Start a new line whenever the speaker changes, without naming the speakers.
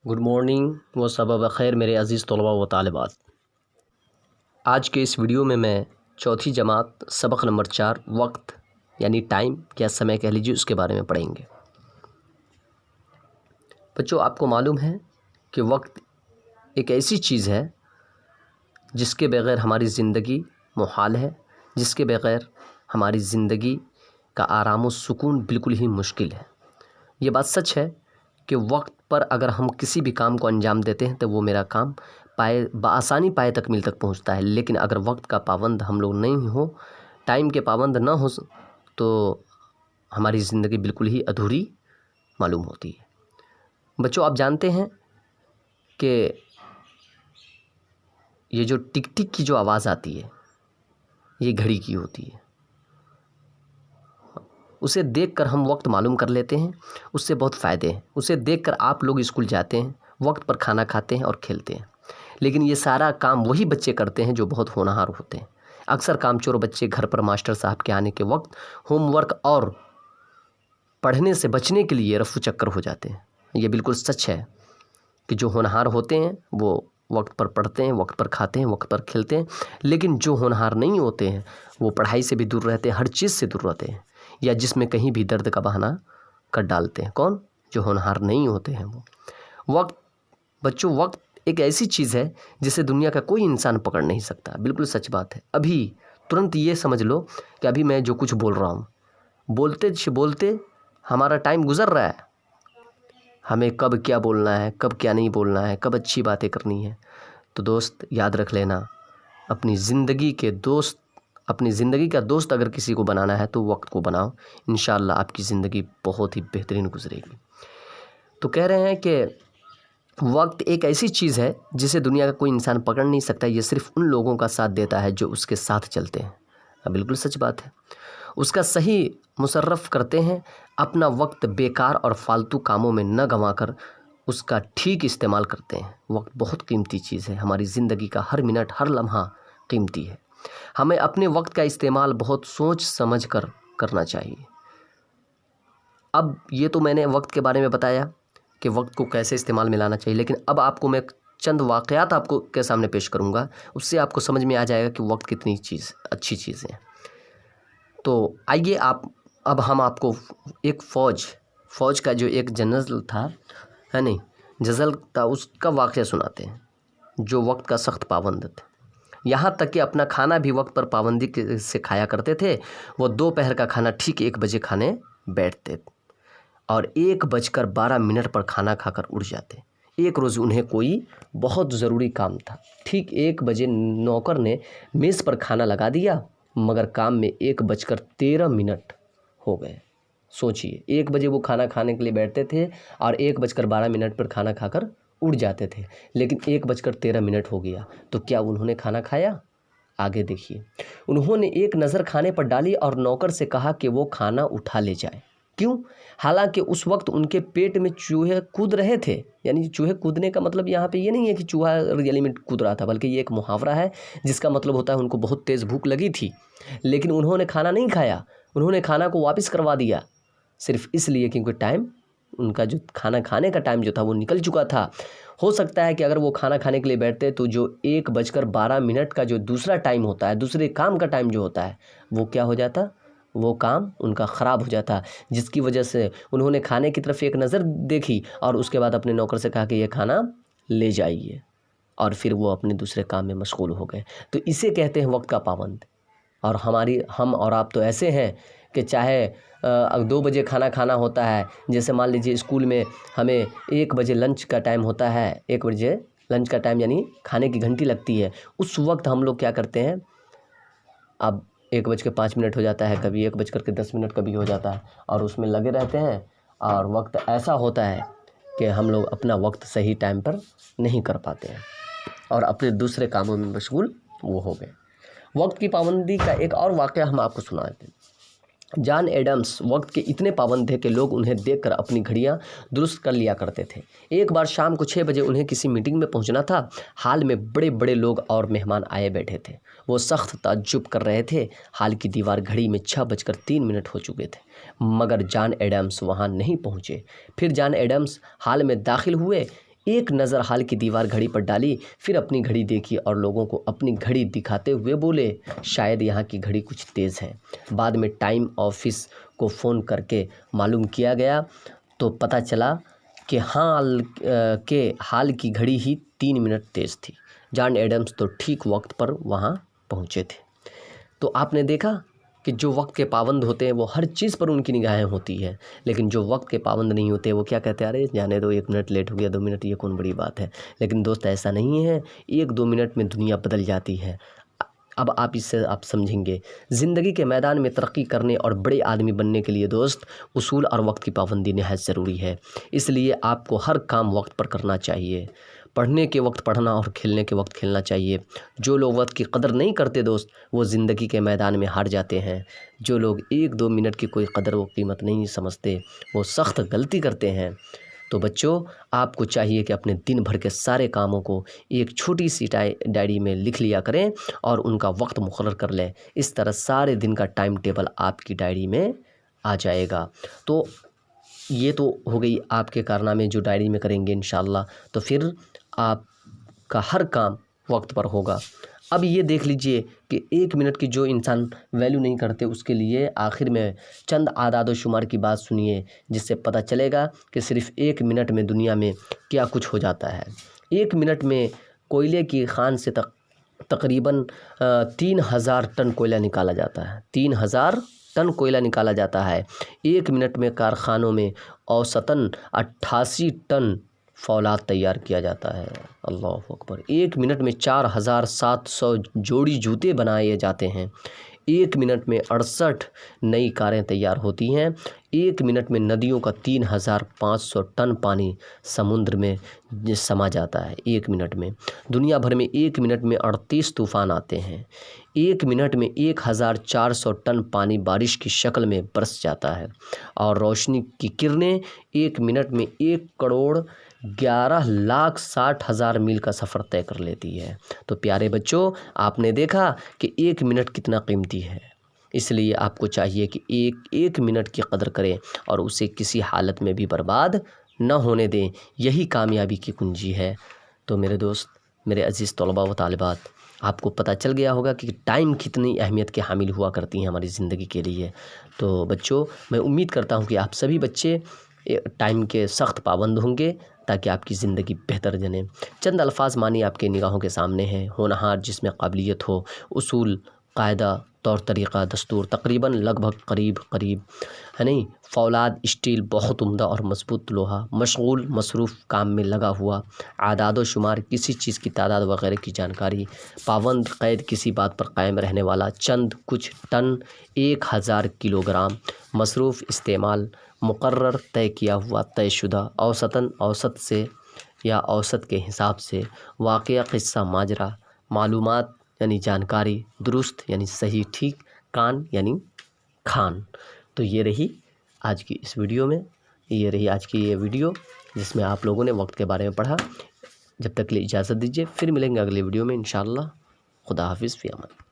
Good morning و صبح بخیر میرے عزیز طلباء و طالبات۔ آج کے اس ویڈیو میں چوتھی جماعت سبق نمبر 4 وقت یعنی ٹائم یا سمے کہہ لیجیے اس کے بارے میں پڑھیں گے۔ بچوں، آپ کو معلوم ہے کہ وقت ایک ایسی چیز ہے جس کے بغیر ہماری زندگی محال ہے، جس کے بغیر ہماری زندگی کا آرام و سکون بالکل ہی مشکل ہے۔ یہ بات سچ ہے کہ وقت پر اگر ہم کسی بھی کام کو انجام دیتے ہیں تو وہ میرا کام بآسانی پائے تکمیل تک پہنچتا ہے، لیکن اگر وقت کا پابند ہم لوگ نہیں ہوں، ٹائم کے پابند نہ ہو تو ہماری زندگی بالکل ہی ادھوری معلوم ہوتی ہے۔ بچوں، آپ جانتے ہیں کہ یہ جو ٹک ٹک کی جو آواز آتی ہے یہ گھڑی کی ہوتی ہے۔ اسے دیکھ کر ہم وقت معلوم کر لیتے ہیں، اس سے بہت فائدے ہیں۔ اسے دیکھ کر آپ لوگ اسکول جاتے ہیں، وقت پر کھانا کھاتے ہیں اور کھیلتے ہیں، لیکن یہ سارا کام وہی بچے کرتے ہیں جو بہت ہونہار ہوتے ہیں۔ اکثر کام چور بچے گھر پر ماسٹر صاحب کے آنے کے وقت ہوم ورک اور پڑھنے سے بچنے کے لیے رفو چکر ہو جاتے ہیں۔ یہ بالکل سچ ہے کہ جو ہونہار ہوتے ہیں وہ وقت پر پڑھتے ہیں، وقت پر کھاتے ہیں، وقت پر کھیلتے ہیں، لیکن جو ہونہار نہیں ہوتے ہیں وہ پڑھائی سے بھی دور رہتے ہیں، ہر چیز سے دور رہتے ہیں، یا جس میں کہیں بھی درد کا بہانہ کر ڈالتے ہیں۔ کون؟ جو ہونہار نہیں ہوتے ہیں وہ۔ وقت بچوں، وقت ایک ایسی چیز ہے جسے دنیا کا کوئی انسان پکڑ نہیں سکتا۔ بالکل سچ بات ہے۔ ابھی ترنت یہ سمجھ لو کہ ابھی میں جو کچھ بول رہا ہوں، بولتے بولتے ہمارا ٹائم گزر رہا ہے۔ ہمیں کب کیا بولنا ہے، کب کیا نہیں بولنا ہے، کب اچھی باتیں کرنی ہے۔ تو دوست یاد رکھ لینا، اپنی زندگی کا دوست اگر کسی کو بنانا ہے تو وقت کو بناؤ، انشاءاللہ آپ کی زندگی بہت ہی بہترین گزرے گی۔ تو کہہ رہے ہیں کہ وقت ایک ایسی چیز ہے جسے دنیا کا کوئی انسان پکڑ نہیں سکتا، یہ صرف ان لوگوں کا ساتھ دیتا ہے جو اس کے ساتھ چلتے ہیں۔ بالکل سچ بات ہے۔ اس کا صحیح مصرف کرتے ہیں، اپنا وقت بیکار اور فالتو کاموں میں نہ گنوا کر اس کا ٹھیک استعمال کرتے ہیں۔ وقت بہت قیمتی چیز ہے، ہماری زندگی کا ہر منٹ ہر لمحہ قیمتی ہے۔ ہمیں اپنے وقت کا استعمال بہت سوچ سمجھ کر کرنا چاہیے۔ اب یہ تو میں نے وقت کے بارے میں بتایا کہ وقت کو کیسے استعمال میں لانا چاہیے، لیکن اب آپ کو میں چند واقعات آپ کو کے سامنے پیش کروں گا، اس سے آپ کو سمجھ میں آ جائے گا کہ وقت کتنی اچھی چیز ہے۔ تو آئیے اب ہم آپ کو ایک فوج کا جو ایک جنرل تھا، جنرل تھا، اس کا واقعہ سناتے ہیں جو وقت کا سخت پابند تھا۔ یہاں تک کہ اپنا کھانا بھی وقت پر پابندی سے کھایا کرتے تھے۔ وہ دوپہر کا کھانا ٹھیک 1 بجے کھانے بیٹھتے اور 1:12 پر کھانا کھا کر اٹھ جاتے۔ ایک روز انہیں کوئی بہت ضروری کام تھا۔ ٹھیک 1 بجے نوکر نے میز پر کھانا لگا دیا، مگر کام میں 1:13 ہو گئے۔ سوچئے، 1 بجے وہ کھانا کھانے کے لیے بیٹھتے تھے اور 1:12 پر کھانا کھا کر اٹھ جاتے تھے، لیکن 1:13 ہو گیا تو کیا انہوں نے کھانا کھایا؟ آگے دیکھیے، انہوں نے ایک نظر کھانے پر ڈالی اور نوکر سے کہا کہ وہ کھانا اٹھا لے جائے۔ کیوں؟ حالانکہ اس وقت ان کے پیٹ میں چوہے کود رہے تھے۔ یعنی چوہے کودنے کا مطلب یہاں پہ یہ نہیں ہے کہ چوہا ریئلی میں کود رہا تھا، بلکہ یہ ایک محاورہ ہے جس کا مطلب ہوتا ہے ان کو بہت تیز بھوک لگی تھی، لیکن انہوں نے کھانا نہیں کھایا، انہوں نے کھانا کو واپس کروا دیا، صرف اس لیے کیونکہ ٹائم ان کا جو کھانا کھانے کا ٹائم جو تھا وہ نکل چکا تھا۔ ہو سکتا ہے کہ اگر وہ کھانا کھانے کے لیے بیٹھتے تو جو 1:12 کا جو دوسرا ٹائم ہوتا ہے، دوسرے کام کا ٹائم جو ہوتا ہے، وہ کیا ہو جاتا؟ وہ کام ان کا خراب ہو جاتا، جس کی وجہ سے انہوں نے کھانے کی طرف ایک نظر دیکھی اور اس کے بعد اپنے نوکر سے کہا کہ یہ کھانا لے جائیے، اور پھر وہ اپنے دوسرے کام میں مشغول ہو گئے۔ تو اسے کہتے ہیں وقت کا پابند۔ اور ہم اور آپ تو ایسے ہیں کہ چاہے 2 بجے کھانا کھانا ہوتا ہے، جیسے مان لیجیے اسکول میں ہمیں 1 بجے لنچ کا ٹائم ہوتا ہے، 1 بجے لنچ کا ٹائم یعنی کھانے کی گھنٹی لگتی ہے، اس وقت ہم لوگ کیا کرتے ہیں؟ اب 1:05 ہو جاتا ہے، کبھی 1:10 کبھی ہو جاتا ہے، اور اس میں لگے رہتے ہیں، اور وقت ایسا ہوتا ہے کہ ہم لوگ اپنا وقت صحیح ٹائم پر نہیں کر پاتے ہیں اور اپنے دوسرے کاموں میں مشغول وہ ہو گئے۔ وقت کی پابندی کا ایک اور واقعہ ہم آپ کو سناتے ہیں۔ جان ایڈمز وقت کے اتنے پابند تھے کہ لوگ انہیں دیکھ کر اپنی گھڑیاں درست کر لیا کرتے تھے۔ ایک بار شام کو 6 بجے انہیں کسی میٹنگ میں پہنچنا تھا۔ ہال میں بڑے بڑے لوگ اور مہمان آئے بیٹھے تھے۔ وہ سخت تعجب کر رہے تھے۔ ہال کی دیوار گھڑی میں 6:03 ہو چکے تھے، مگر جان ایڈمز وہاں نہیں پہنچے۔ پھر جان ایڈمز ہال میں داخل ہوئے۔ ایک نظر حال کی دیوار گھڑی پر ڈالی، پھر اپنی گھڑی دیکھی اور لوگوں کو اپنی گھڑی دکھاتے ہوئے بولے شاید یہاں کی گھڑی کچھ تیز ہے۔ بعد میں ٹائم آفس کو فون کر کے معلوم کیا گیا تو پتہ چلا کہ حال کی گھڑی ہی 3 منٹ تیز تھی۔ جان ایڈمز تو ٹھیک وقت پر وہاں پہنچے تھے۔ تو آپ نے دیکھا کہ جو وقت کے پابند ہوتے ہیں وہ ہر چیز پر ان کی نگاہیں ہوتی ہے، لیکن جو وقت کے پابند نہیں ہوتے وہ کیا کہتے ہیں، ارے جانے دو، 1 منٹ لیٹ ہو گیا، 2 منٹ، یہ کون بڑی بات ہے۔ لیکن دوست ایسا نہیں ہے، 1-2 منٹ میں دنیا بدل جاتی ہے۔ اب اس سے آپ سمجھیں گے زندگی کے میدان میں ترقی کرنے اور بڑے آدمی بننے کے لیے دوست اصول اور وقت کی پابندی نہایت ضروری ہے۔ اس لیے آپ کو ہر کام وقت پر کرنا چاہیے، پڑھنے کے وقت پڑھنا اور کھیلنے کے وقت کھیلنا چاہیے۔ جو لوگ وقت کی قدر نہیں کرتے دوست وہ زندگی کے میدان میں ہار جاتے ہیں۔ جو لوگ 1-2 منٹ کی کوئی قدر و قیمت نہیں سمجھتے وہ سخت غلطی کرتے ہیں۔ تو بچوں آپ کو چاہیے کہ اپنے دن بھر کے سارے کاموں کو ایک چھوٹی سی ڈائری میں لکھ لیا کریں اور ان کا وقت مقرر کر لیں۔ اس طرح سارے دن کا ٹائم ٹیبل آپ کی ڈائری میں آ جائے گا۔ تو یہ تو ہو گئی آپ کے کارنامے جو ڈائری میں کریں گے انشاءاللہ، تو پھر آپ کا ہر کام وقت پر ہوگا۔ اب یہ دیکھ لیجئے کہ 1 منٹ کی جو انسان ویلیو نہیں کرتے اس کے لیے آخر میں چند اعداد و شمار کی بات سنیے، جس سے پتہ چلے گا کہ صرف 1 منٹ میں دنیا میں کیا کچھ ہو جاتا ہے۔ 1 منٹ میں کوئلے کی خان سے تقریباً 3000 ٹن کوئلہ نکالا جاتا ہے۔ 3000 ٹن کوئلہ نکالا جاتا ہے۔ 1 منٹ میں کارخانوں میں اوسطاً 88 ٹن فولاد تیار کیا جاتا ہے۔ اللہ اکبر۔ 1 منٹ میں 4700 جوڑی جوتے بنائے جاتے ہیں۔ 1 منٹ میں 68 نئی کاریں تیار ہوتی ہیں۔ 1 منٹ میں ندیوں کا 3500 ٹن پانی سمندر میں سما جاتا ہے۔ 1 منٹ میں دنیا بھر میں 1 منٹ میں 38 طوفان آتے ہیں۔ 1 منٹ میں 1400 ٹن پانی بارش کی شکل میں برس جاتا ہے اور روشنی کی کرنیں 1 منٹ میں 1,11,60,000 میل کا سفر طے کر لیتی ہے۔ تو پیارے بچوں آپ نے دیکھا کہ 1 منٹ کتنا قیمتی ہے، اس لیے آپ کو چاہیے کہ ایک منٹ کی قدر کریں اور اسے کسی حالت میں بھی برباد نہ ہونے دیں۔ یہی کامیابی کی کنجی ہے۔ تو میرے دوست، میرے عزیز طلباء و طالبات، آپ کو پتہ چل گیا ہوگا کہ ٹائم کتنی اہمیت کے حامل ہوا کرتی ہیں ہماری زندگی کے لیے۔ تو بچوں میں امید کرتا ہوں کہ آپ سبھی بچے ٹائم کے سخت پابند ہوں گے تاکہ آپ کی زندگی بہتر جنے۔ چند الفاظ مانی آپ کے نگاہوں کے سامنے ہیں۔ ہونہار جس میں قابلیت ہو، اصول، قاعدہ، طور طریقہ، دستور، تقریباً، لگ بھگ، قریب ہے نہیں، فولاد، اسٹیل، بہت عمدہ اور مضبوط لوہا، مشغول، مصروف کام میں لگا ہوا، اعداد و شمار، کسی چیز کی تعداد وغیرہ کی جانکاری، پابند، قید، کسی بات پر قائم رہنے والا، چند، کچھ، ٹن، 1000 کلو گرام، مصروف، استعمال، مقرر، طے کیا ہوا، طے شدہ، اوسطاً، اوسط سے یا اوسط کے حساب سے، واقعہ، قصہ، ماجرا، معلومات یعنی جانکاری، درست یعنی صحیح، ٹھیک، کان یعنی کھان۔ تو یہ رہی آج کی اس ویڈیو میں، یہ رہی آج کی یہ ویڈیو جس میں آپ لوگوں نے وقت کے بارے میں پڑھا۔ جب تک کے لیے اجازت دیجیے، پھر ملیں گے اگلے ویڈیو میں انشاءاللہ۔ خدا حافظ، فی امان۔